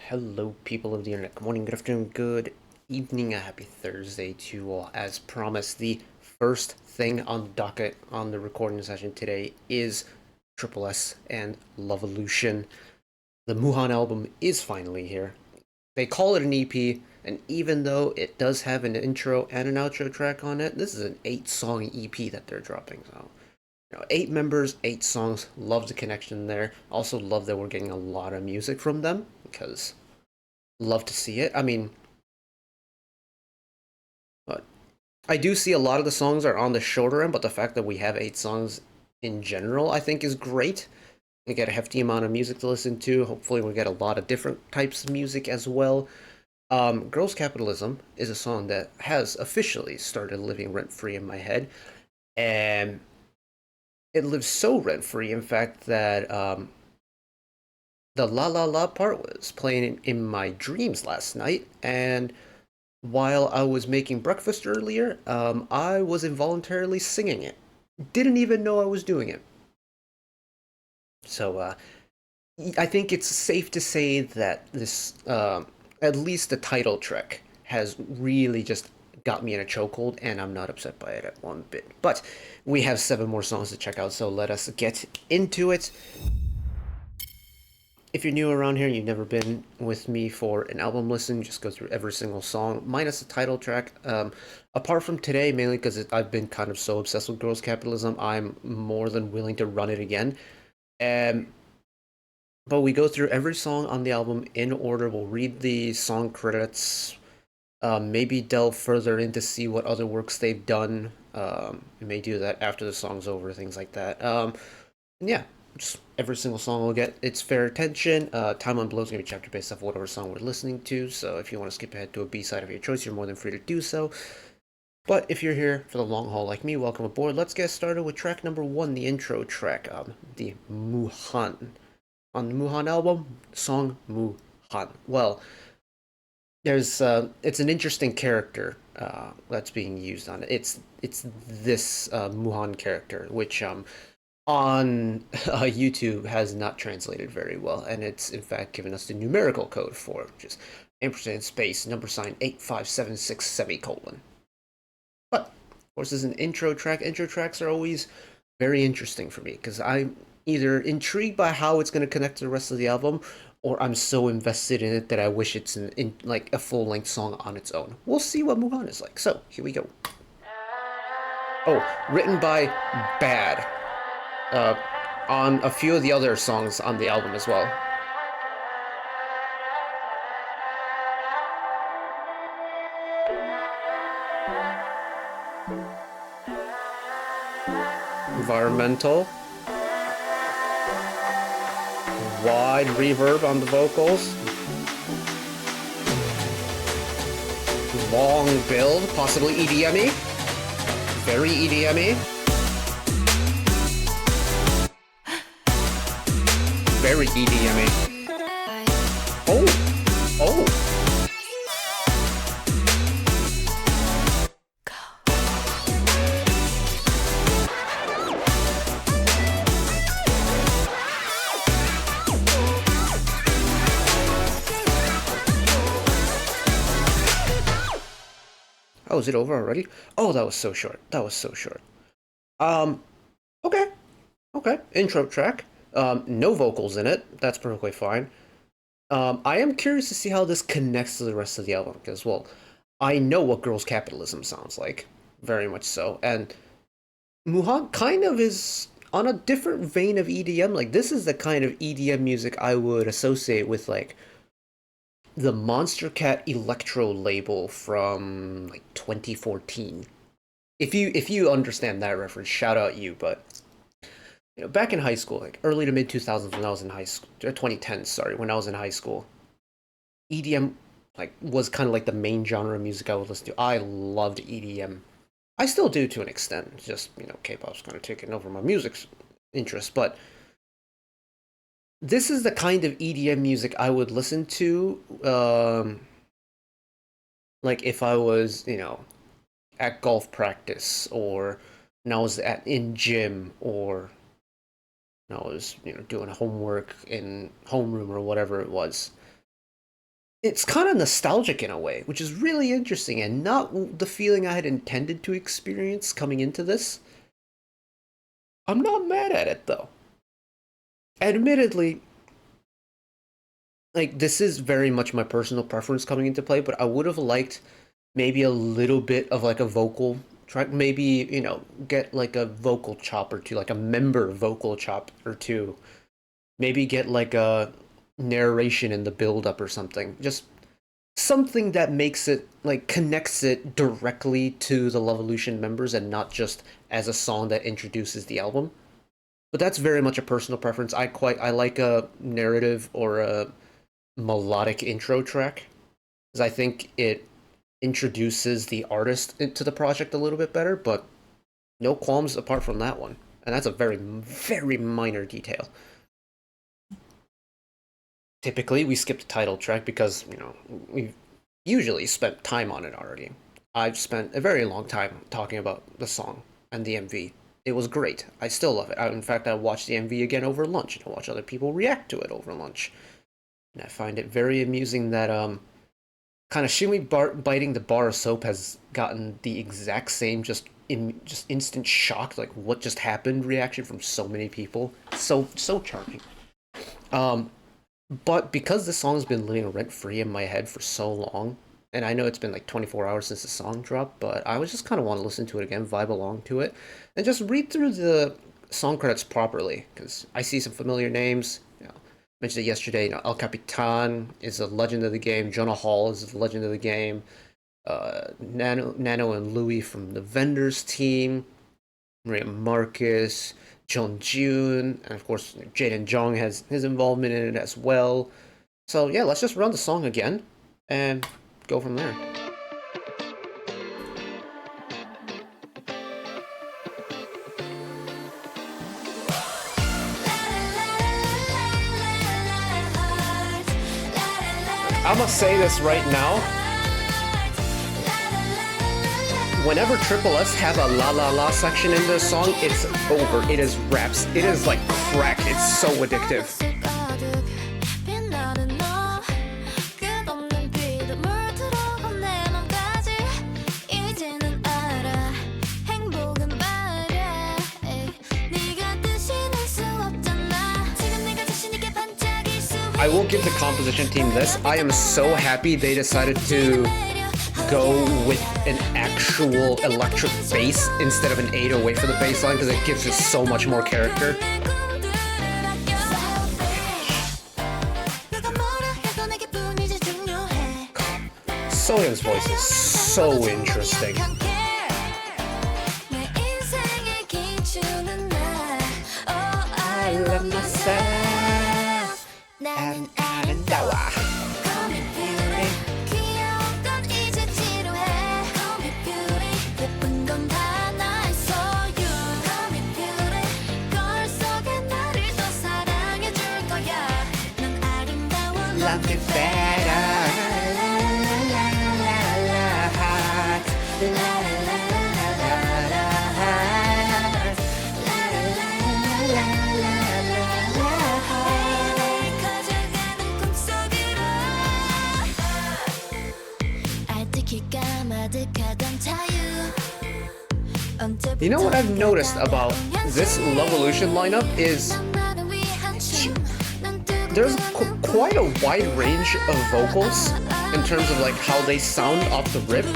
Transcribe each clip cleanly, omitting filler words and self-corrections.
Hello, people of the internet. Good morning, good afternoon, good evening, a happy Thursday to you all. As promised, the first thing on the docket on the recording session today is tripleS and LOVElution. The Muhan album is finally here. They call it an EP, and even though it does have an intro and an outro track on it, this is an 8-song EP that they're dropping. So, 8 members, 8 songs. Love the connection there. Also, love that we're getting a lot of music from them because love to see it. I mean, but I do see a lot of the songs are on the shorter end, but the fact that we have 8 songs in general, I think, is great. We get a hefty amount of music to listen to. Hopefully, we get a lot of different types of music as well. Girls' Capitalism is a song that has officially started living rent free in my head, and it lives so rent free, in fact, that the La La La part was playing in my dreams last night, and while I was making breakfast earlier, I was involuntarily singing it. Didn't even know I was doing it. So I think it's safe to say that this, at least the title track, has really just got me in a chokehold, and I'm not upset by it at one bit. But we have 7 more songs to check out, so let us get into it. If you're new around here and you've never been with me for an album listen, just go through every single song, minus the title track. Apart from today, mainly because I've been kind of so obsessed with Girls' Capitalism, I'm more than willing to run it again. Um, but we go through every song on the album in order. We'll read the song credits, maybe delve further into see what other works they've done. We may do that after the song's over, things like that. And yeah, just every single song will get its fair attention. Timeline below is going to be chapter based off whatever song we're listening to, so if you want to skip ahead to a B-side of your choice, you're more than free to do so. But if you're here for the long haul like me, welcome aboard. Let's get started with track number 1, the intro track, the Muhan. On the Muhan album, song Muhan. Well, it's an interesting character that's being used on it. It's this Muhan character, which on YouTube has not translated very well, and it's in fact given us the numerical code for it, which is ampersand space number sign 8576 semicolon. But of course, as an intro track, intro tracks are always very interesting for me because I'm either intrigued by how it's going to connect to the rest of the album, or I'm so invested in it that I wish it's in like a full length song on its own. We'll see what Muhan is like. So here we go. Oh, written by Bad. Uh, on a few of the other songs on the album as well. Environmental. Wide reverb on the vocals. Long build, possibly EDM-y. Very EDM-y. Very EDM-y. Oh! Oh! Oh, is it over already? Oh, that was so short. That was so short. Um, okay. Okay. Intro track. No vocals in it. That's perfectly fine. I am curious to see how this connects to the rest of the album, because, well, I know what Girls' Capitalism sounds like. Very much so. And Muhan kind of is on a different vein of EDM. Like, this is the kind of EDM music I would associate with, like, the Monster Cat Electro label from like 2014. If you understand that reference, shout out you. But back in high school, like early to mid 2000s when I was in high school, or 2010s, sorry, when I was in high school, EDM like was kind of like the main genre of music I would listen to. I loved EDM. I still do to an extent. Just K-pop's kind of taken over my music interest, but this is the kind of EDM music I would listen to, like if I was, at golf practice, or when I was in gym, or when I was, doing homework in homeroom or whatever it was. it's kind of nostalgic in a way, which is really interesting and not the feeling I had intended to experience coming into this. I'm not mad at it though. Admittedly, like this is very much my personal preference coming into play, but I would have liked maybe a little bit of like a vocal track, maybe, get like a vocal chop or two, like a member vocal chop or two. Maybe get like a narration in the build up or something. Just something that makes it like connects it directly to the LOVElution members and not just as a song that introduces the album. But that's very much a personal preference. I like a narrative or a melodic intro track because I think it introduces the artist into the project a little bit better, but no qualms apart from that one. And that's a very, very minor detail. Typically, we skip the title track because, we've usually spent time on it already. I've spent a very long time talking about the song and the MV. It was great. I still love it. In fact, I watched the MV again over lunch, and I watch other people react to it over lunch. And I find it very amusing that kind of Shimi biting the bar of soap has gotten the exact same just instant shock, like what just happened reaction from so many people. So charming. But because this song's been living rent free in my head for so long, and I know it's been like 24 hours since the song dropped, but I was just kind of want to listen to it again, vibe along to it, and just read through the song credits properly because I see some familiar names. Mentioned it yesterday. El Capitan is a legend of the game. Jonah Hall is a legend of the game. Nano and Louis from the Vendors team. Maria Marcus, Jung Jun, and of course Jaden Jong has his involvement in it as well. So yeah, let's just run the song again and go from there. I'm gonna say this right now. Whenever tripleS have a la la la section in this song, it's over. It is raps. It is like crack. It's so addictive. I will give the composition team this. I am so happy they decided to go with an actual electric bass instead of an 808 for the bass line because it gives it so much more character. Sonyo's voice is so interesting. I love myself. You know what I've noticed about this LOVElution lineup is there's quite a wide range of vocals in terms of like how they sound off the rip,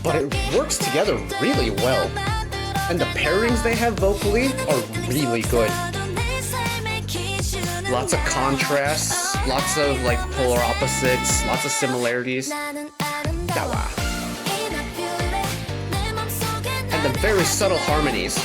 but it works together really well. And the pairings they have vocally are really good. Lots of contrasts, lots of like polar opposites, lots of similarities. And the very subtle harmonies.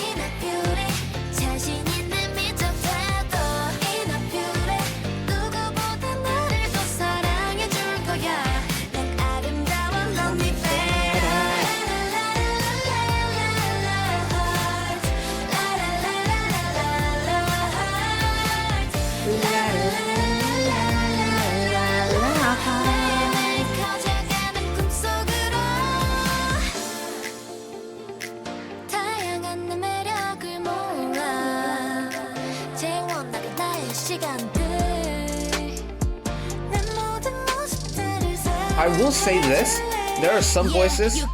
I will say this, there are some voices. Oh,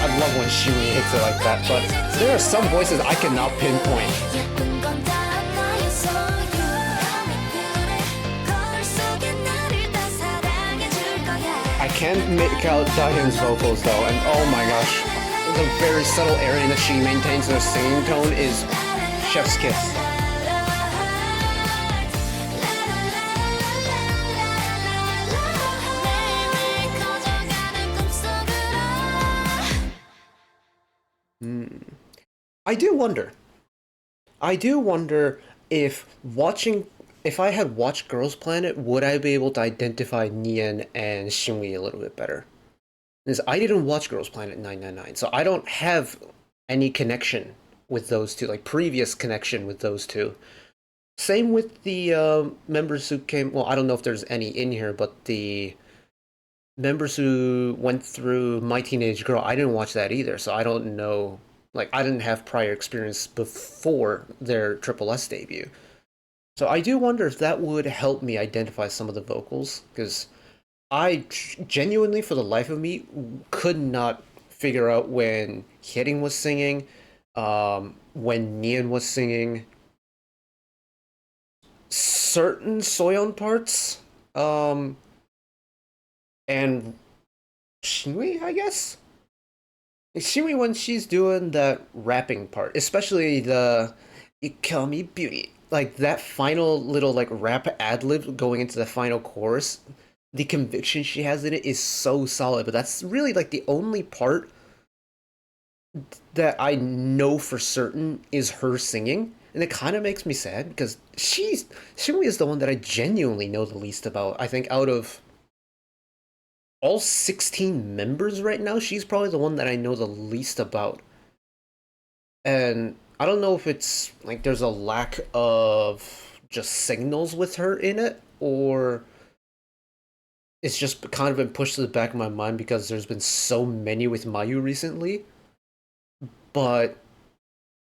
I love when Shuri hits it like that, but there are some voices I cannot pinpoint. I can make out Dahyun's vocals though, and oh my gosh, the very subtle area that she maintains in her singing tone is chef's kiss. I do wonder if I had watched Girls Planet, would I be able to identify Nian and Xingyi a little bit better? Because I didn't watch Girls Planet 999, so I don't have any connection with those two, like previous connection with those two. Same with the members who came, well, I don't know if there's any in here, but the members who went through My Teenage Girl, I didn't watch that either, so I don't know. Like, I didn't have prior experience before their tripleS debut. So I do wonder if that would help me identify some of the vocals, because I genuinely, for the life of me, could not figure out when Hyerin was singing, when Nian was singing, certain Soyeon parts, and Shinui, I guess? Shinui when she's doing that rapping part, especially the "You Call Me Beauty," like that final little like rap ad-lib going into the final chorus, the conviction she has in it is so solid, but that's really like the only part that I know for certain is her singing, and it kind of makes me sad because Shinui is the one that I genuinely know the least about. I think out of all 16 members right now, she's probably the one that I know the least about. And I don't know if it's like there's a lack of just signals with her in it, or it's just kind of been pushed to the back of my mind because there's been so many with Mayu recently. But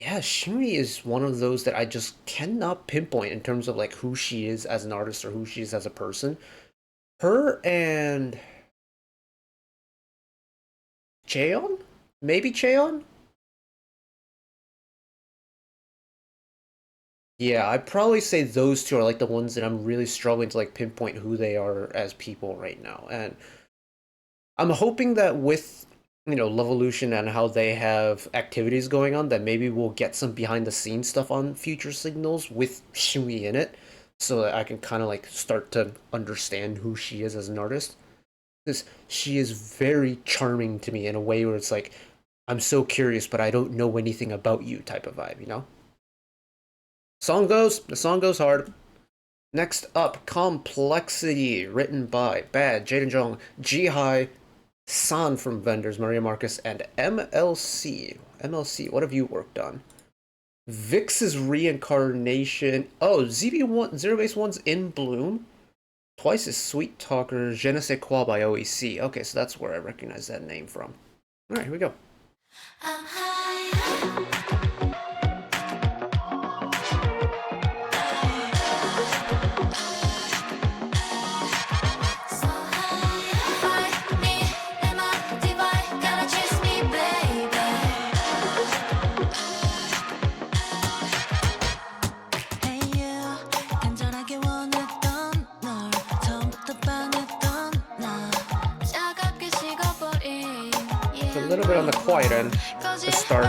yeah, Shuri is one of those that I just cannot pinpoint in terms of like who she is as an artist or who she is as a person. Her and Cheon? Maybe Cheon? Yeah, I'd probably say those two are like the ones that I'm really struggling to like pinpoint who they are as people right now. And I'm hoping that with, LOVElution and how they have activities going on, that maybe we'll get some behind the scenes stuff on future signals with Shinui in it, so that I can kind of like start to understand who she is as an artist. Because she is very charming to me in a way where it's like, I'm so curious, but I don't know anything about you type of vibe, The song goes hard. Next up, Complexity, written by Bad, Jaden Jong, Jihai, San from Vendors, Maria Marcus, and MLC. MLC, what have you worked on? Vix's Reincarnation. Oh, ZB1, Zero Base 1's In Bloom. Twice as Sweet Talker, Je ne sais quoi by OEC. Okay, so that's where I recognize that name from. Alright, here we go. A little bit on the quiet end to start.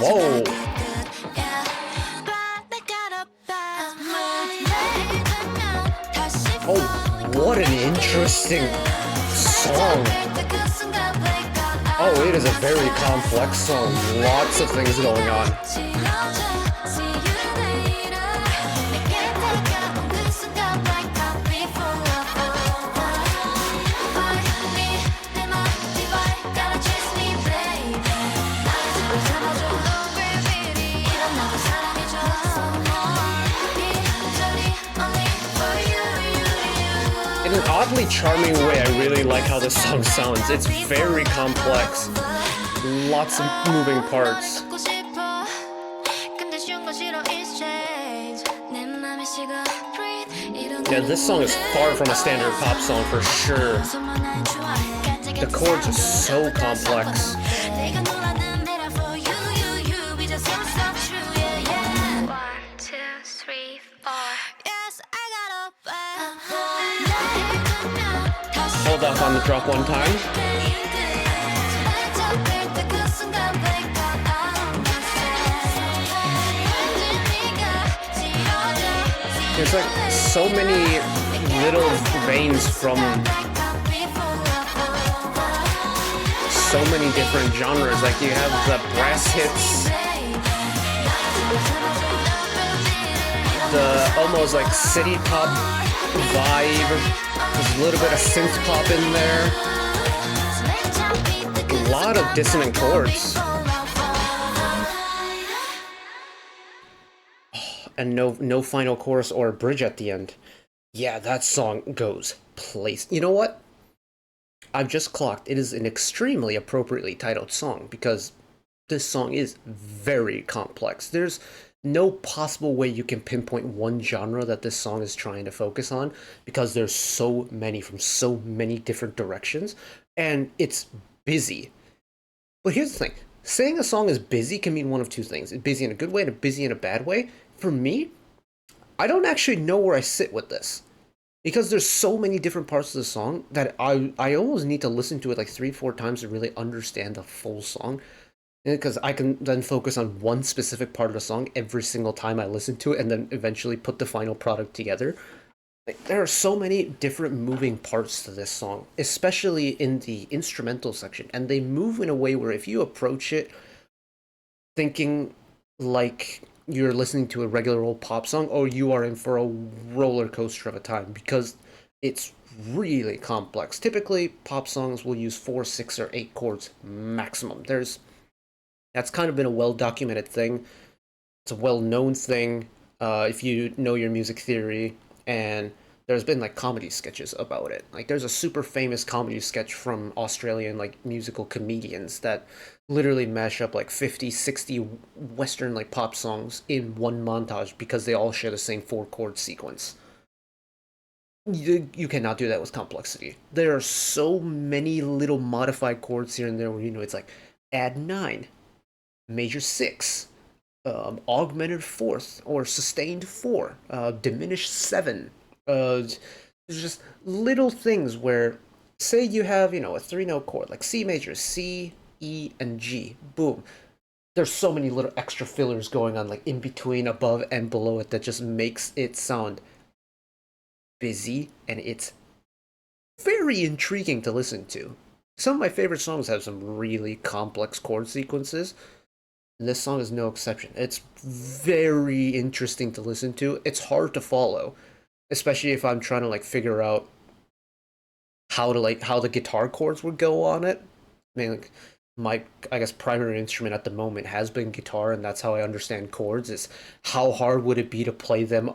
Whoa! Oh, what an interesting song! Oh, it is a very complex song. Lots of things going on. In an oddly charming way, I really like how this song sounds. It's very complex. Lots of moving parts. Yeah, this song is far from a standard pop song for sure. The chords are so complex. Hold off on the drop one time. There's like so many little veins from so many different genres. Like you have the brass hits, the almost like city pop vibe. There's a little bit of synth pop in there. A lot of dissonant chords. And no final chorus or bridge at the end. Yeah, that song goes place. You know what? I've just clocked. It is an extremely appropriately titled song because this song is very complex. There's no possible way you can pinpoint one genre that this song is trying to focus on because there's so many from so many different directions, and it's busy. But here's the thing. Saying a song is busy can mean one of two things. It's busy in a good way and busy in a bad way. For me, I don't actually know where I sit with this. Because there's so many different parts of the song that I almost need to listen to it like 3-4 times to really understand the full song. Because I can then focus on one specific part of the song every single time I listen to it and then eventually put the final product together. Like, there are so many different moving parts to this song, especially in the instrumental section. And they move in a way where if you approach it thinking like you're listening to a regular old pop song, or you are in for a roller coaster of a time because it's really complex. Typically, pop songs will use 4, 6, or 8 chords maximum. That's kind of been a well-documented thing. It's a well-known thing if you know your music theory, and there's been like comedy sketches about it. Like there's a super famous comedy sketch from Australian like musical comedians that literally mash up like 50, 60 Western like pop songs in one montage because they all share the same 4-chord sequence. You cannot do that with complexity. There are so many little modified chords here and there where it's like add 9, major 6, augmented 4th or sustained 4, diminished 7. There's just little things where, say you have, a 3-note chord, like C major, C, E, and G. Boom. There's so many little extra fillers going on, like in between, above, and below it that just makes it sound busy, and it's very intriguing to listen to. Some of my favorite songs have some really complex chord sequences, and this song is no exception. It's very interesting to listen to. It's hard to follow, especially if I'm trying to like figure out how the guitar chords would go on it. I mean, like, my primary instrument at the moment has been guitar, and that's how I understand chords. Is how hard would it be to play them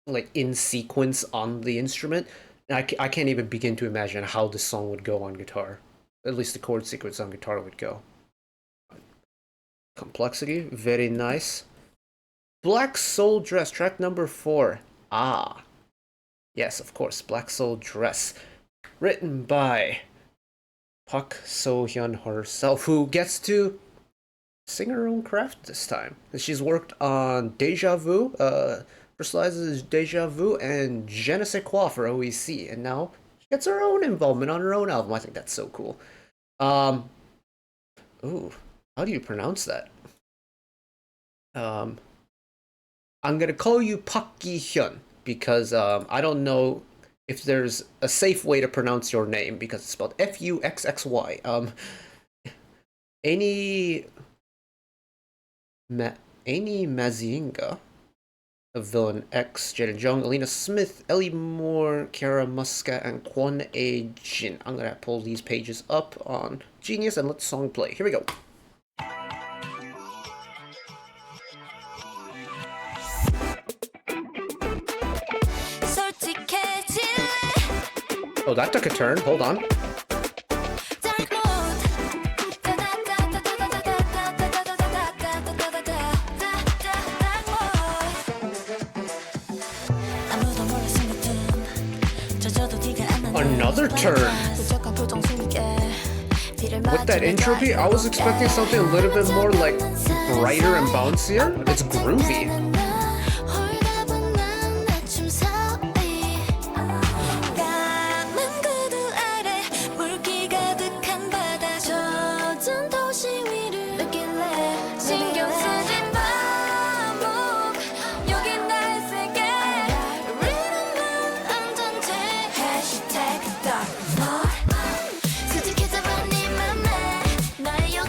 like in sequence on the instrument? And I can't even begin to imagine how the song would go on guitar. At least the chord sequence on guitar would go. Complexity, very nice. Black Soul Dress, track number 4. Ah. Yes, of course, Black Soul Dress. Written by Park So-hyun herself, who gets to sing her own craft this time. She's worked on Deja Vu, Crystallizes Deja Vu, and Je ne sais quoi for OEC, and now she gets her own involvement on her own album. I think that's so cool. Ooh, how do you pronounce that? I'm gonna call you Park Gi-hyun because I don't know if there's a safe way to pronounce your name because it's spelled Fuxxy. Any Mazinga of Villain X, Jaden Jung, Alina Smith, Ellie Moore, Kara Muska, and Kwon A. Jin. I'm gonna pull these pages up on Genius and let the song play. Here we go. Oh, that took a turn. Hold on. Another turn. With that intro beat, I was expecting something a little bit more like brighter and bouncier. It's groovy.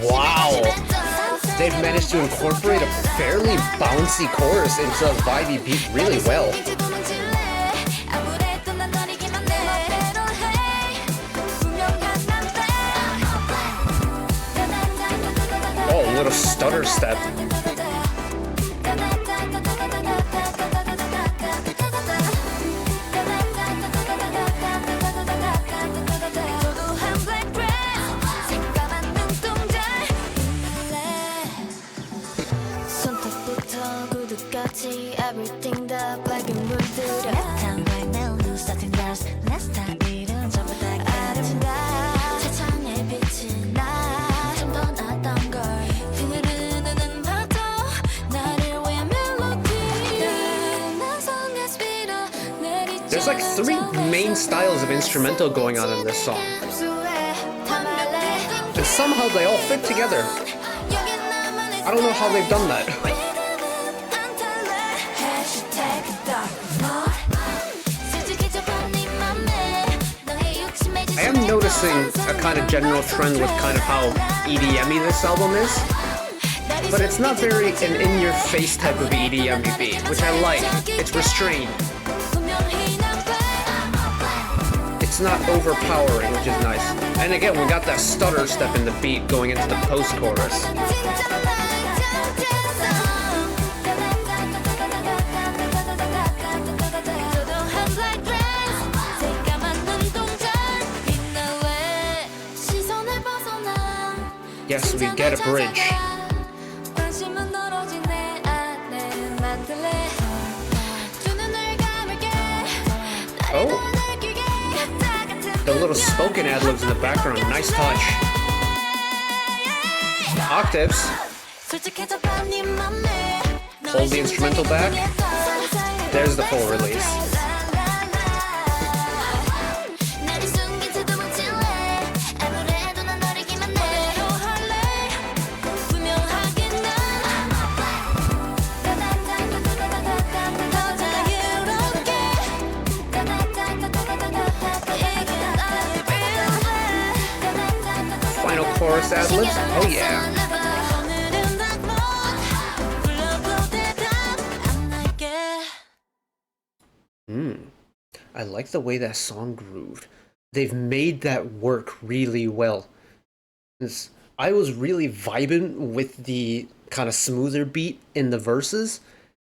Wow, they've managed to incorporate a fairly bouncy chorus into a vibey beat really well. Oh, a little stutter step. There's like three main styles of instrumental going on in this song. And somehow they all fit together. I don't know how they've done that. I am noticing a kind of general trend with kind of how EDM-y this album is. But it's not very an in-your-face type of EDM-y beat, which I like. It's restrained. It's not overpowering, which is nice. And again, we got that stutter step in the beat going into the post-chorus. Yes, we get a bridge. Oh. The little spoken ad-libs in the background, nice touch. Octaves. Hold the instrumental back. There's the full release. Chorus ad-libs? Oh yeah. I like the way that song grooved. They've made that work really well. I was really vibing with the kind of smoother beat in the verses,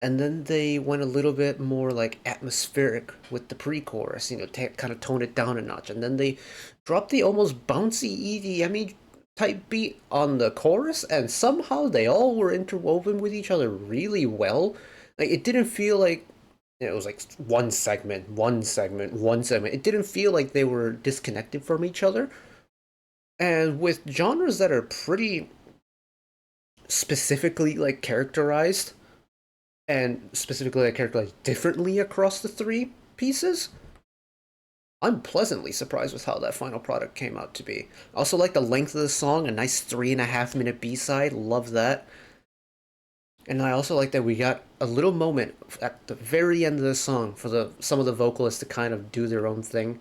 and then they went a little bit more like atmospheric with the pre-chorus, you know, kind of tone it down a notch, and then they dropped the almost bouncy EDM-y type beat on the chorus, and somehow they all were interwoven with each other really well. Like, it didn't feel like it was like one segment. It didn't feel like they were disconnected from each other. And with genres that are pretty specifically like characterized, and specifically like characterized differently across the three pieces, I'm pleasantly surprised with how that final product came out to be. I also like the length of the song, a nice 3.5-minute B-side, love that. And I also like that we got a little moment at the very end of the song for some of the vocalists to kind of do their own thing.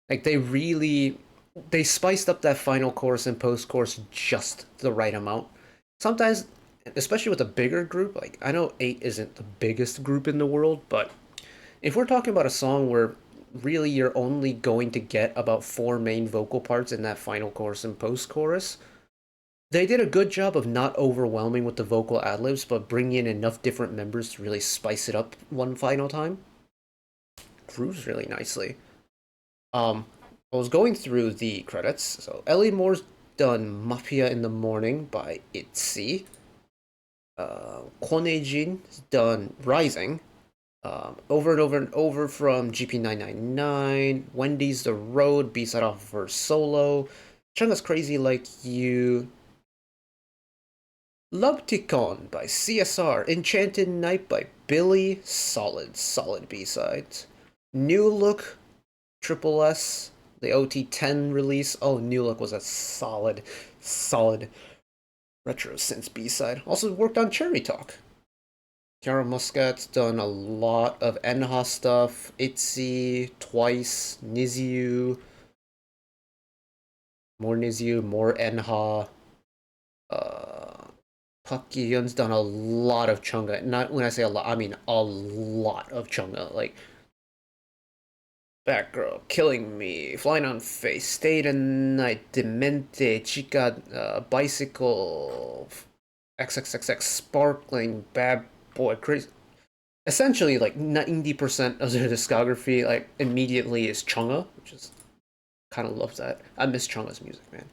Like, they spiced up that final chorus and post-chorus just the right amount. Sometimes, especially with a bigger group, like, I know 8 isn't the biggest group in the world, but if we're talking about a song where really you're only going to get about 4 main vocal parts in that final chorus and post-chorus, they did a good job of not overwhelming with the vocal ad-libs, but bringing in enough different members to really spice it up one final time. Grooves really nicely. I was going through the credits. So Ellie Moore's done Mafia in the Morning by ITZY. Kwon Hae-jin's done Rising. Over and over and over from GP999. Wendy's The Road, B-side off of her solo. Chunga's Crazy Like You. Lubticon by CSR. Enchanted Night by Billy. Solid B-sides. New Look, tripleS. The OT10 release. Oh, New Look was a solid retro synth B-side. Also worked on Cherry Talk. Kiara Muscat's done a lot of Enha stuff. ITZY, Twice, Niziu. More Niziu, more Enha. Park Gi-hyun's done a lot of Chunga. Not when I say a lot, I mean a lot of Chunga. Like Batgirl, Killing Me, Flying on Face, Stay the Night, Demente, Chica, Bicycle, XXXX, Sparkling, Bad Boy, Crazy. Essentially, like 90% of their discography, like immediately is Chunga, which is kind of love that. I miss Chunga's music, man.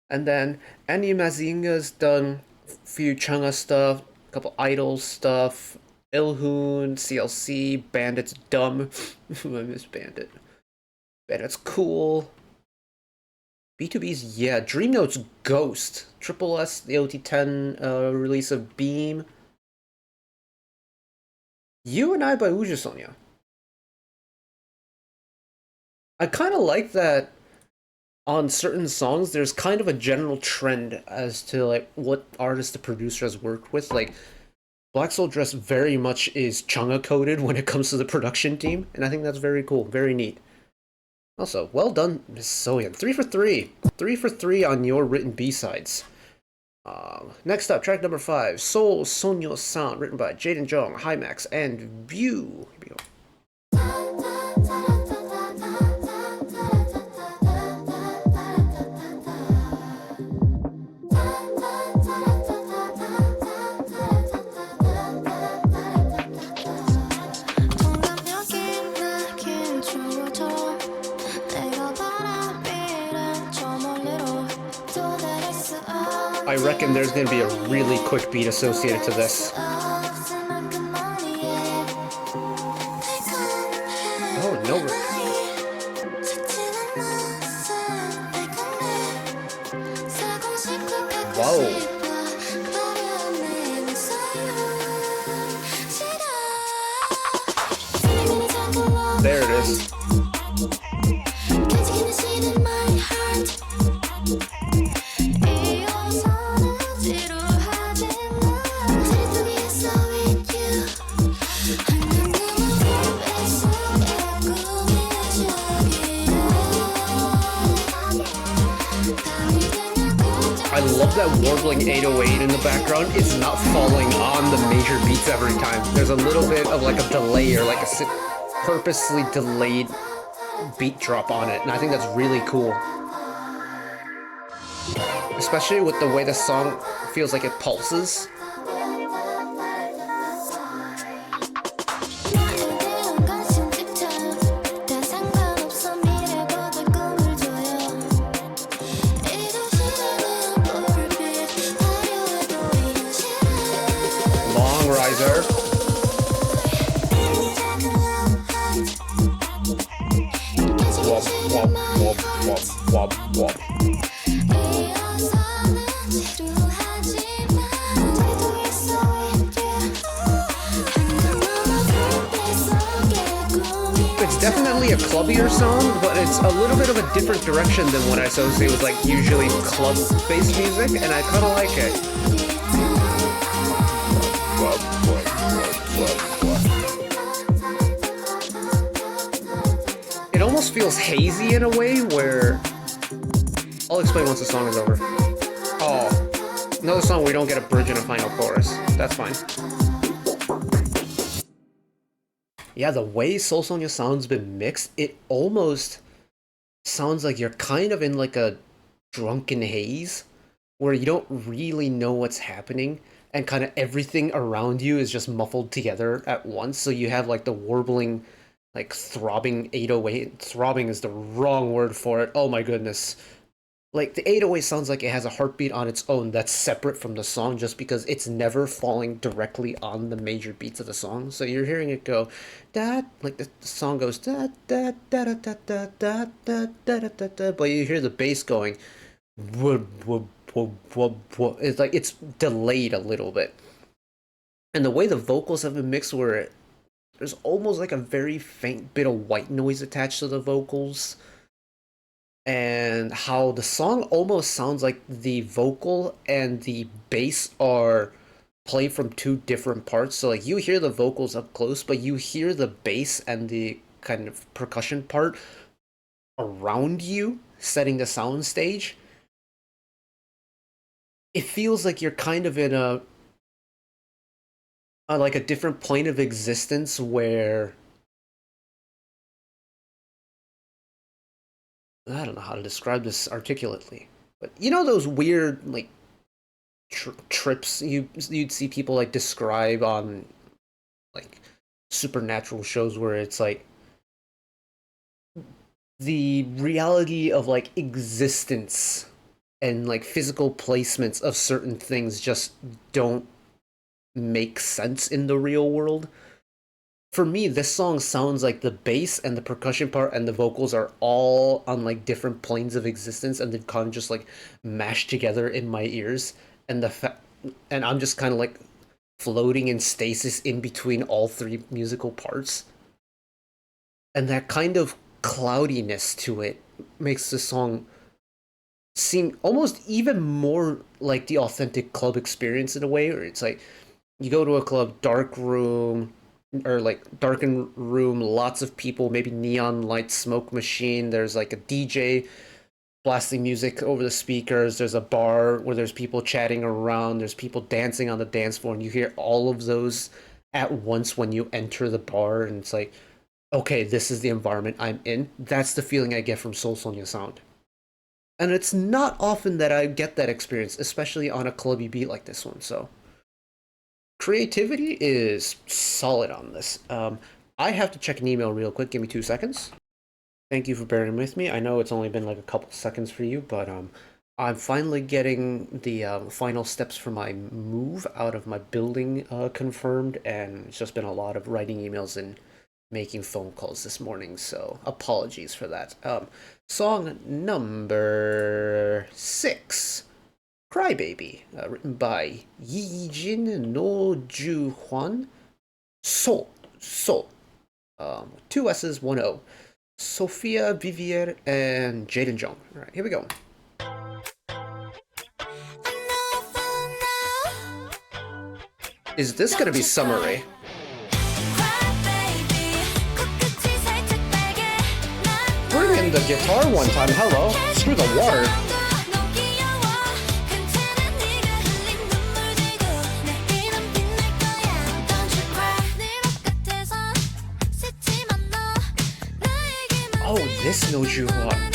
And then Annie Mazinga's done a few Chunga stuff, a couple Idol stuff. Ilhoon, CLC, Bandit's dumb. I miss Bandit. Bandit's cool. B2B's, yeah. Dream Note's Ghost. tripleS, the OT10 release of Beam. You and I by Uja Sonyo. I kind of like that on certain songs, there's kind of a general trend as to like what artists the producer has worked with. Like Black Soul Dress very much is Chunga coded when it comes to the production team, and I think that's very cool, very neat. Also, well done, Miss Soyeon. 3 for 3. 3 for 3 on your written B-sides. Next up, track number 5, Seoul Sonyo Sound, written by Jaden Jong, Hymax, and View. Here we go. I reckon there's gonna be a really quick beat associated to this. Oh, no. Whoa. There it is. I love that warbling 808 in the background. It's not falling on the major beats every time. There's a little bit of like a delay or like a purposely delayed beat drop on it, and I think that's really cool. Especially with the way the song feels like it pulses. Long riser. Wop, wop, wop, wop, wop, wop. It's definitely a clubbier song, but it's a little bit of a different direction than what I associate with like usually club-based music, and I kind of like it. It almost feels hazy in a way where... I'll explain once the song is over. Oh, another song where we don't get a bridge and a final chorus. That's fine. Yeah, the way Seoul Sonyo Sound's been mixed, it almost sounds like you're kind of in like a drunken haze where you don't really know what's happening and kind of everything around you is just muffled together at once. So you have like the warbling like throbbing 808. Throbbing is the wrong word for it. Oh my goodness. Like the 808 sounds like it has a heartbeat on its own that's separate from the song just because it's never falling directly on the major beats of the song. So you're hearing it go da, like the song goes da da da da da da da da da da da, but you hear the bass going whoop, whoop, whoop, whoop, whoop. It's like it's delayed a little bit. And the way the vocals have been mixed where there's almost like a very faint bit of white noise attached to the vocals. And how the song almost sounds like the vocal and the bass are played from two different parts. So like you hear the vocals up close, but you hear the bass and the kind of percussion part around you, setting the sound stage. It feels like you're kind of in a like a different plane of existence where I don't know how to describe this articulately, but you know those weird like trips you'd see people like describe on like supernatural shows where it's like the reality of like existence and like physical placements of certain things just don't make sense in the real world. For me, this song sounds like the bass and the percussion part and the vocals are all on like different planes of existence, and they've kind of just like mashed together in my ears, and and I'm just kind of like floating in stasis in between all three musical parts. And that kind of cloudiness to it makes the song seem almost even more like the authentic club experience in a way, where it's like you go to a club, dark room, or like darkened room, lots of people, maybe neon light, smoke machine, there's like a DJ blasting music over the speakers, there's a bar where there's people chatting around, there's people dancing on the dance floor, and you hear all of those at once when you enter the bar, and it's like, okay, this is the environment I'm in. That's the feeling I get from Seoul Sonyo sound. And it's not often that I get that experience, especially on a clubby beat like this one, so creativity is solid on this. I have to check an email real quick. Give me 2 seconds. Thank you for bearing with me. I know it's only been like a couple seconds for you, but I'm finally getting the final steps for my move out of my building confirmed, and it's just been a lot of writing emails and making phone calls this morning, so apologies for that. Song number 6. Crybaby, written by Yijin No Ju Hwan. Seoul. 2 S's, 1 O. Sophia Vivier and Jaden Jung. Alright, here we go. Is this gonna be summary? Bring in the guitar one time, hello. Screw the water. Oh, this No Ju Hwan.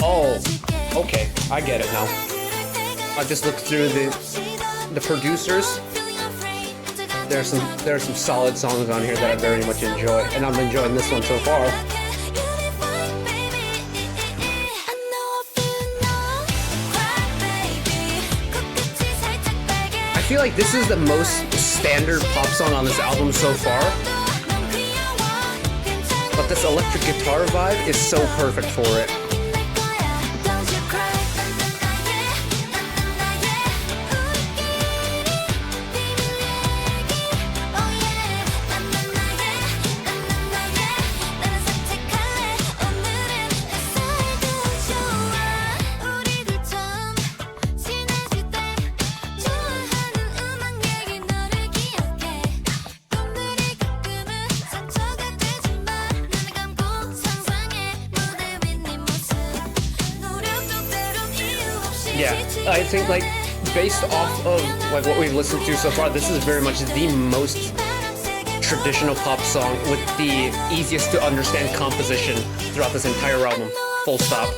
Oh, okay, I get it now. I just looked through the producers. There's some solid songs on here that I very much enjoy, and I'm enjoying this one so far. I feel like this is the most standard pop song on this album so far, but this electric guitar vibe is so perfect for it. Yeah, I think like based off of like what we've listened to so far, this is very much the most traditional pop song with the easiest to understand composition throughout this entire album. Full stop.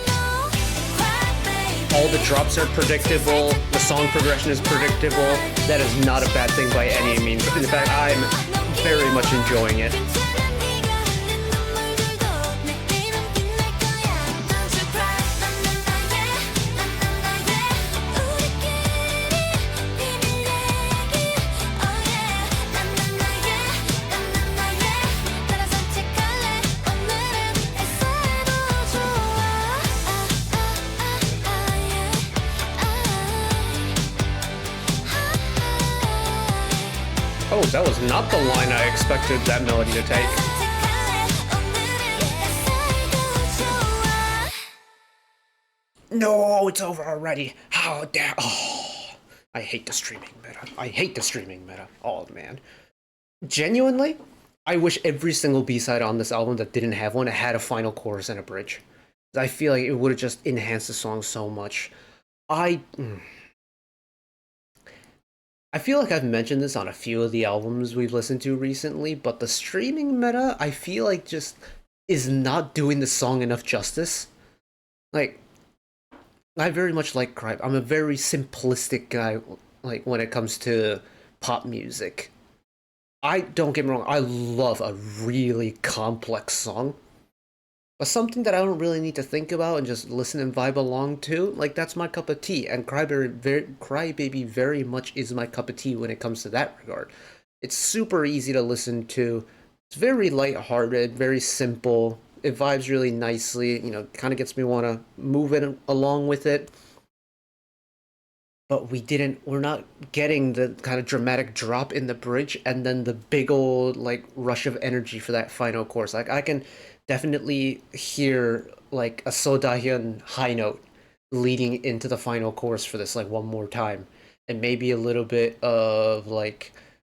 all the drops are predictable, the song progression is predictable. That is not a bad thing by any means. In fact, I'm very much enjoying it. Oh, that was not the line I expected that melody to take. No, it's over already. How dare... Oh, I hate the streaming meta. I hate the streaming meta. Oh, man. Genuinely, I wish every single B-side on this album that didn't have one had a final chorus and a bridge. I feel like it would have just enhanced the song so much. I feel like I've mentioned this on a few of the albums we've listened to recently, but the streaming meta, I feel like just is not doing the song enough justice. Like, I very much like Cry. I'm a very simplistic guy, like, when it comes to pop music. Don't get me wrong, I love a really complex song. But something that I don't really need to think about and just listen and vibe along to, like, that's my cup of tea. And Crybaby very much is my cup of tea when it comes to that regard. It's super easy to listen to. It's very lighthearted, very simple. It vibes really nicely, you know, kind of gets me want to move it along with it. But we're not getting the kind of dramatic drop in the bridge and then the big old, like, rush of energy for that final chorus. Like, I can definitely hear like a Sodahyun high note leading into the final chorus for this, like, one more time, and maybe a little bit of like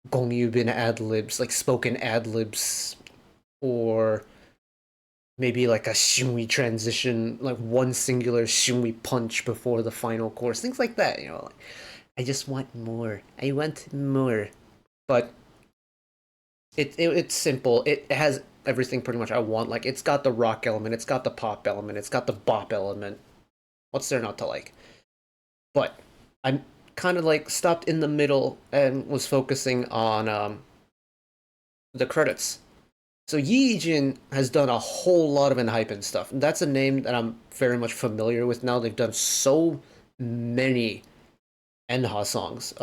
Gongyubin ad-libs, like spoken ad-libs, or maybe like a shimmy transition, like one singular shimmy punch before the final chorus, things like that, you know. Like, I just want more. I want more. But it's simple. It has everything pretty much I want. Like, it's got the rock element, it's got the pop element, it's got the bop element. What's there not to like? But I'm kind of like stopped in the middle and was focusing on the credits. So Yi Jin has done a whole lot of Enhypen stuff. That's a name that I'm very much familiar with now. They've done so many Enha songs.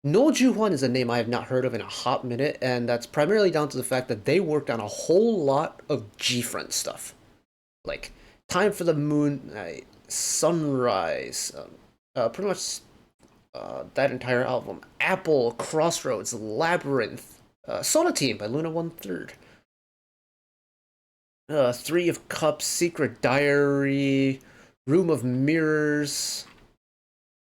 No Ju-hwan is a name I have not heard of in a hot minute, and that's primarily down to the fact that they worked on a whole lot of G-Friend stuff. Like, Time for the Moon, Sunrise, pretty much that entire album. Apple, Crossroads, Labyrinth, Sonateam by Luna 1/3. Three of Cups, Secret Diary, Room of Mirrors.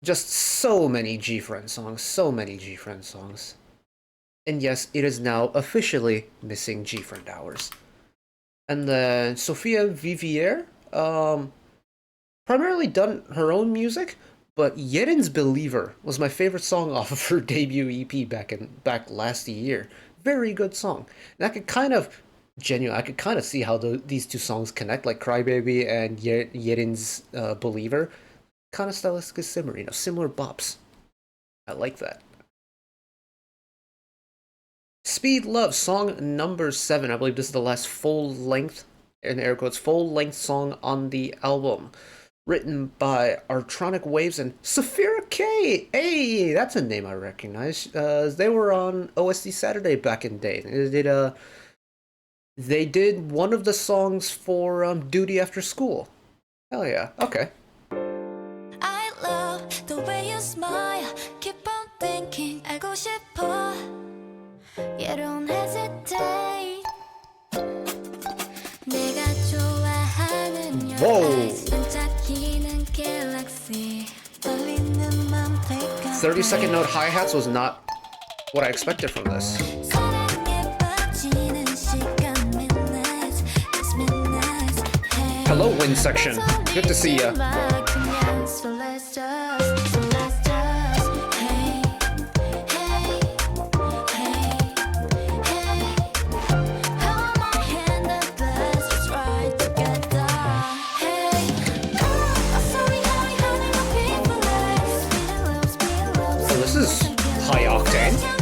Just so many G-Friend songs, so many G-Friend songs. And yes, it is now officially missing G-Friend hours. And then Sophia Vivier, primarily done her own music, but Yerin's Believer was my favorite song off of her debut EP back last year. Very good song. And I could kind of see how these two songs connect, like Crybaby and Yerin's Believer. Kind of stylistically similar, you know, similar bops. I like that. Speed Love, song number 7. I believe this is the last full-length, in air quotes, full-length song on the album. Written by Artronic Waves and Saphira K. Hey, that's a name I recognize. They were on OST Saturday back in the day. They did one of the songs for Duty After School. Hell yeah. Okay. Keep on thinking 알고 싶어 You don't hesitate 내가 좋아하는 Whoa. 반짝이는 galaxy 30-second note hi-hats was not what I expected from this. Hello, Wind Section. Good to see ya. high octane.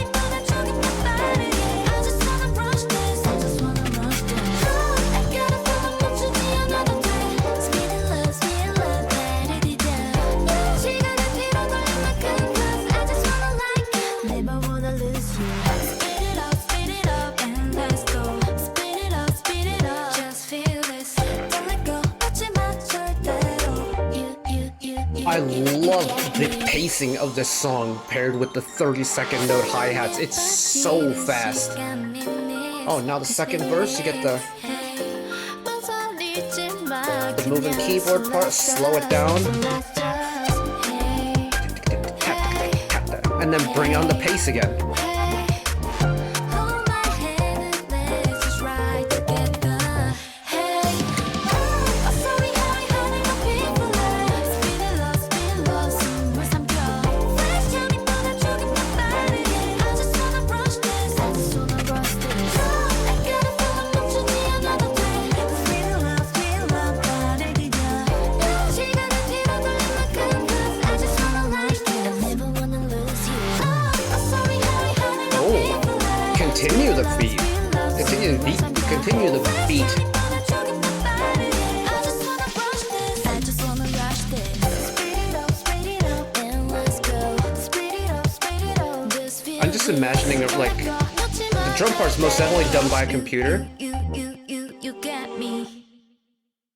I love the pacing of this song paired with the 30-second note hi-hats. It's so fast. Oh, now the second verse, you get the moving keyboard part, slow it down. And then bring on the pace again. Continue the beat. Continue the beat. Continue the beat. I'm just imagining it like the drum part's most definitely done by a computer.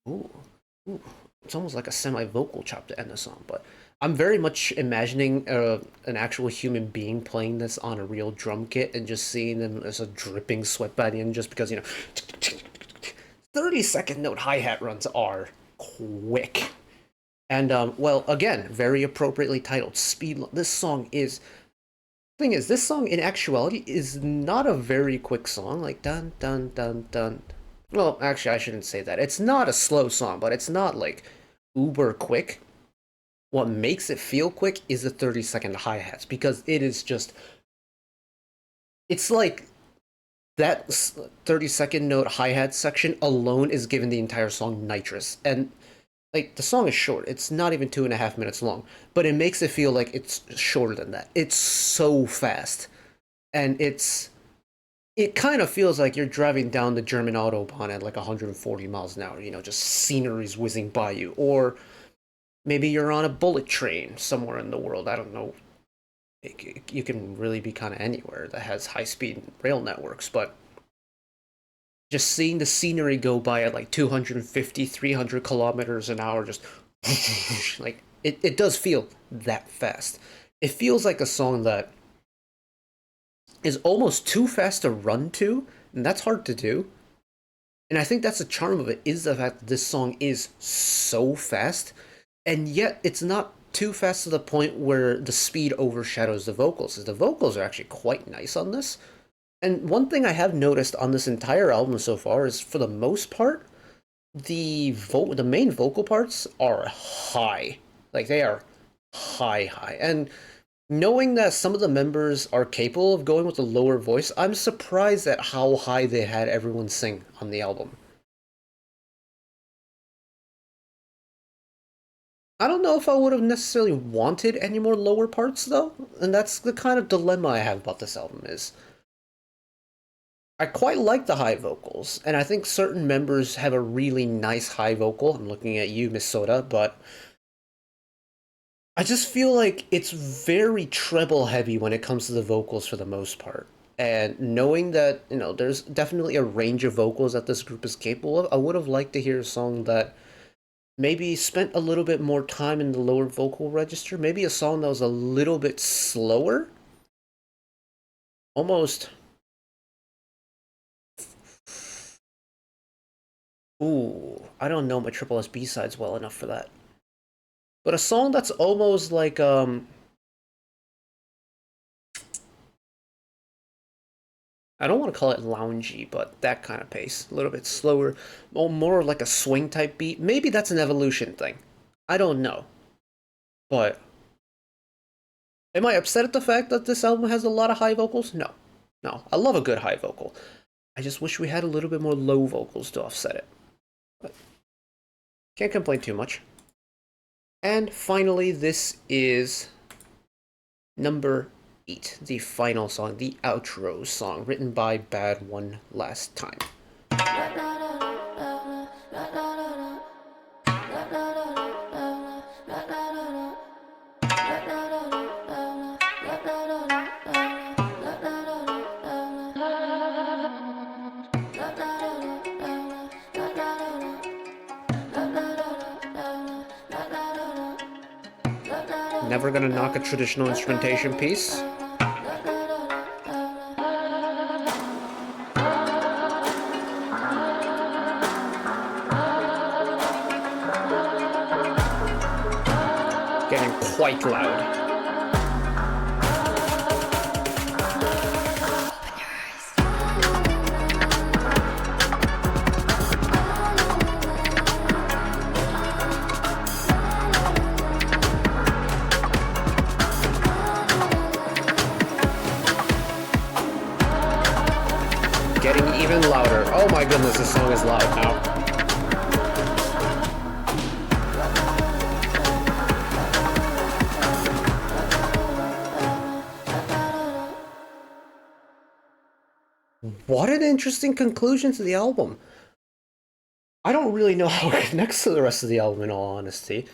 Ooh, ooh. It's almost like a semi-vocal chop to end the song, but I'm very much imagining an actual human being playing this on a real drum kit and just seeing them as a dripping sweat by the end, just because, you know, 30-second note hi-hat runs are quick. And, well, again, very appropriately titled, Speed. This song is... Thing is, this song, in actuality, is not a very quick song, like, dun, dun, dun, dun. Well, actually, I shouldn't say that. It's not a slow song, but it's not, like, uber quick. What makes it feel quick is the 30-second hi-hats, because it is just... It's like that 30-second note hi-hat section alone is giving the entire song nitrous. And, like, the song is short. It's not even 2.5 minutes long. But it makes it feel like it's shorter than that. It's so fast. And it kind of feels like you're driving down the German Autobahn at like 140 miles an hour, you know, just sceneries whizzing by you. Or maybe you're on a bullet train somewhere in the world. I don't know. You can really be kind of anywhere that has high-speed rail networks, but just seeing the scenery go by at like 250, 300 kilometers an hour, just like it does feel that fast. It feels like a song that is almost too fast to run to, and that's hard to do. And I think that's the charm of it, is the fact that this song is so fast, and yet it's not too fast to the point where the speed overshadows the vocals, because the vocals are actually quite nice on this. And one thing I have noticed on this entire album so far is, for the most part, the main vocal parts are high. Like, they are high. And knowing that some of the members are capable of going with a lower voice, I'm surprised at how high they had everyone sing on the album. I don't know if I would have necessarily wanted any more lower parts, though, and that's the kind of dilemma I have about this album. Is I quite like the high vocals, and I think certain members have a really nice high vocal. I'm looking at you, Miss Soda, but I just feel like it's very treble heavy when it comes to the vocals for the most part. And knowing that, you know, there's definitely a range of vocals that this group is capable of, I would have liked to hear a song that maybe spent a little bit more time in the lower vocal register. Maybe a song that was a little bit slower. Almost... Ooh, I don't know my tripleS B-sides well enough for that. But a song that's almost like, I don't want to call it loungy, but that kind of pace. A little bit slower, more like a swing type beat. Maybe that's an evolution thing. I don't know. But am I upset at the fact that this album has a lot of high vocals? No. No, I love a good high vocal. I just wish we had a little bit more low vocals to offset it. But can't complain too much. And finally, this is number 8, the final song, the outro song, written by Bad One last time. Never gonna knock a traditional instrumentation piece. Getting quite loud. Getting even louder. Oh my goodness, this song is loud now. What an interesting conclusion to the album. I don't really know how it connects to the rest of the album, in all honesty.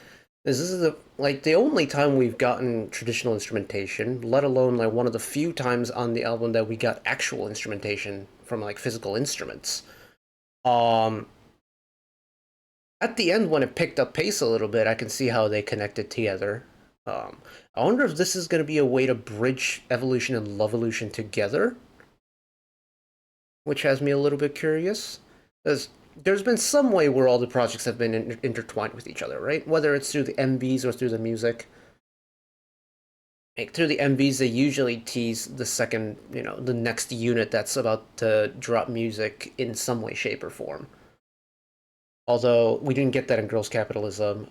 This is the only time we've gotten traditional instrumentation, let alone like one of the few times on the album that we got actual instrumentation from like physical instruments. Um, at the end when it picked up pace a little bit, I can see how they connected together. I wonder if this is going to be a way to bridge Evolution and LOVElution together, which has me a little bit curious. Because there's been some way where all the projects have been intertwined with each other, right? Whether it's through the MVs or through the music. Like, through the MVs, they usually tease the second, the next unit that's about to drop music in some way, shape, or form. Although we didn't get that in Girls' Capitalism,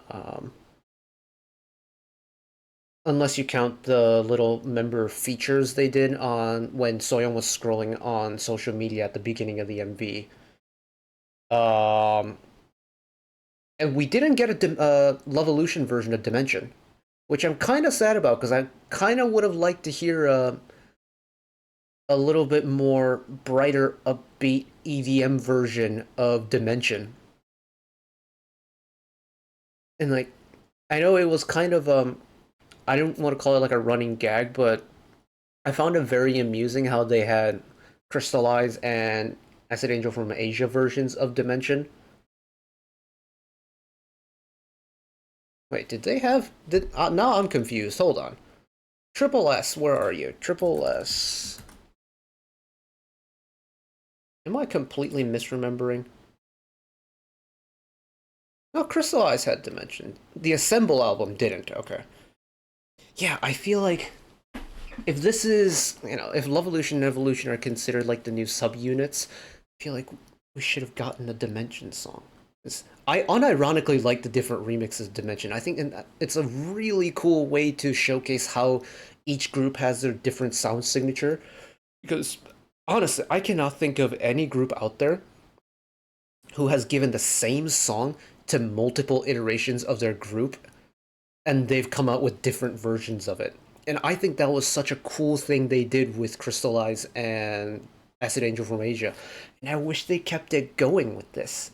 unless you count the little member features they did on when Sonyo was scrolling on social media at the beginning of the MV. And we didn't get a LOVElution version of Dimension, which I'm kind of sad about because I kind of would have liked to hear a little bit more brighter, upbeat EDM version of Dimension. And like, I know it was kind of I don't want to call it like a running gag, but I found it very amusing how they had Crystallize and Acid Angel from Asia versions of Dimension. Wait, did they have? Now I'm confused. Hold on. tripleS, where are you? tripleS. Am I completely misremembering? No, Crystallize had Dimension. The Assemble album didn't. Okay. Yeah, I feel like if this is, if LOVElution and Evolution are considered like the new subunits, I feel like we should have gotten a Dimension song. I unironically like the different remixes of Dimension. I think it's a really cool way to showcase how each group has their different sound signature. Because honestly, I cannot think of any group out there who has given the same song to multiple iterations of their group and they've come out with different versions of it. And I think that was such a cool thing they did with Crystallize and Acid Angel from Asia. And I wish they kept it going with this.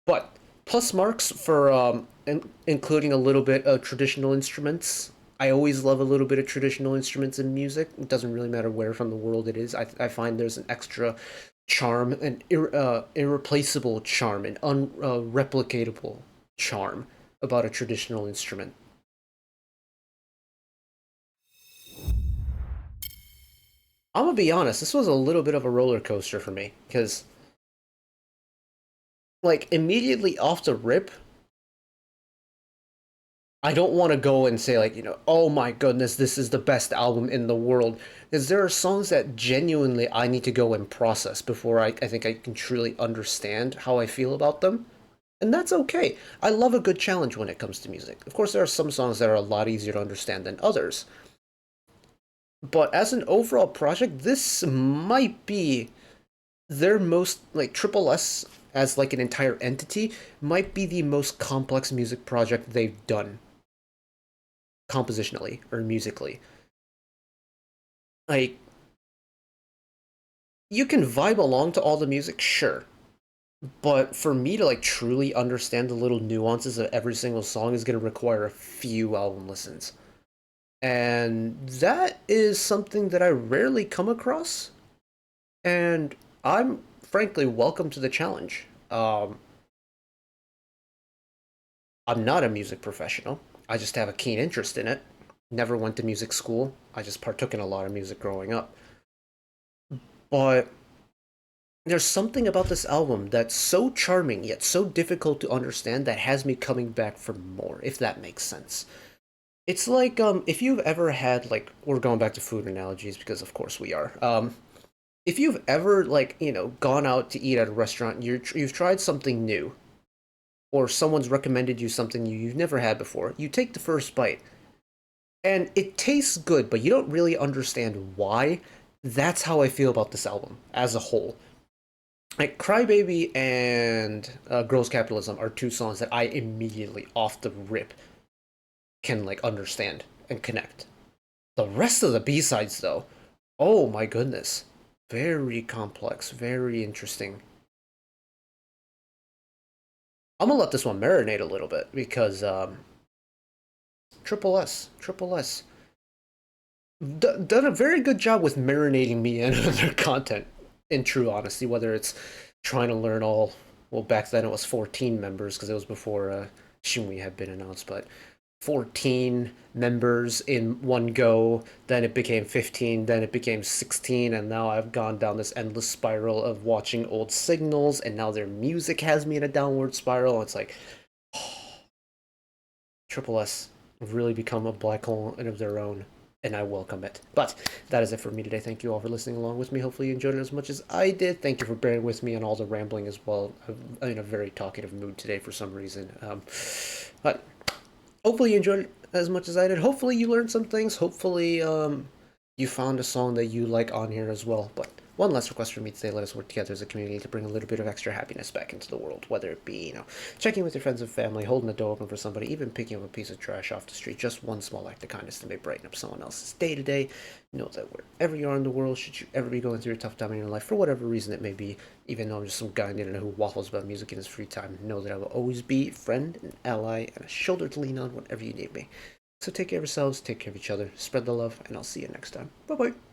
But plus marks for including a little bit of traditional instruments. I always love a little bit of traditional instruments in music. It doesn't really matter where from the world it is. I find there's an extra charm, an irreplaceable charm, an unreplicatable charm about a traditional instrument. I'm gonna be honest, this was a little bit of a roller coaster for me, because, like, immediately off the rip, I don't want to go and say, like, oh my goodness, this is the best album in the world. Because there are songs that genuinely I need to go and process before I think I can truly understand how I feel about them. And that's okay. I love a good challenge when it comes to music. Of course, there are some songs that are a lot easier to understand than others. But as an overall project, this might be their most, like, tripleS as like an entire entity might be the most complex music project they've done. compositionally or musically. Like, you can vibe along to all the music, sure. But for me to like truly understand the little nuances of every single song is going to require a few album listens. And that is something that I rarely come across. And I'm frankly welcome to the challenge. I'm not a music professional. I just have a keen interest in it. Never went to music school. I just partook in a lot of music growing up. But there's something about this album that's so charming yet so difficult to understand that has me coming back for more, if that makes sense. It's like if you've ever had like we're going back to food analogies because of course we are. If you've ever like, gone out to eat at a restaurant, you've tried something new or someone's recommended you something you've never had before. You take the first bite and it tastes good, but you don't really understand why. That's how I feel about this album as a whole. Like Crybaby and Girls Capitalism are two songs that I immediately off the rip can like understand and connect. The rest of the B-sides though, oh my goodness. Very complex, very interesting. I'm gonna let this one marinate a little bit because tripleS done a very good job with marinating me in their content. In true honesty, whether it's trying to learn all well back then it was 14 members because it was before Shinwi had been announced, but 14 members in one go, then it became 15, then it became 16, and now I've gone down this endless spiral of watching old signals, and now their music has me in a downward spiral. It's like, Triple S have really become a black hole of their own, and I welcome it. But that is it for me today. Thank you all for listening along with me. Hopefully you enjoyed it as much as I did. Thank you for bearing with me on all the rambling as well. I'm in a very talkative mood today for some reason. But hopefully you enjoyed it as much as I did. Hopefully you learned some things. Hopefully you found a song that you like on here as well. But one last request from me today: let us work together as a community to bring a little bit of extra happiness back into the world. Whether it be, checking with your friends and family, holding the door open for somebody, even picking up a piece of trash off the street. Just one small act of kindness that may brighten up someone else's day to day. Know that wherever you are in the world, should you ever be going through a tough time in your life, for whatever reason it may be, even though I'm just some guy who waffles about music in his free time, know that I will always be a friend, an ally, and a shoulder to lean on whenever you need me. So take care of yourselves, take care of each other, spread the love, and I'll see you next time. Bye bye.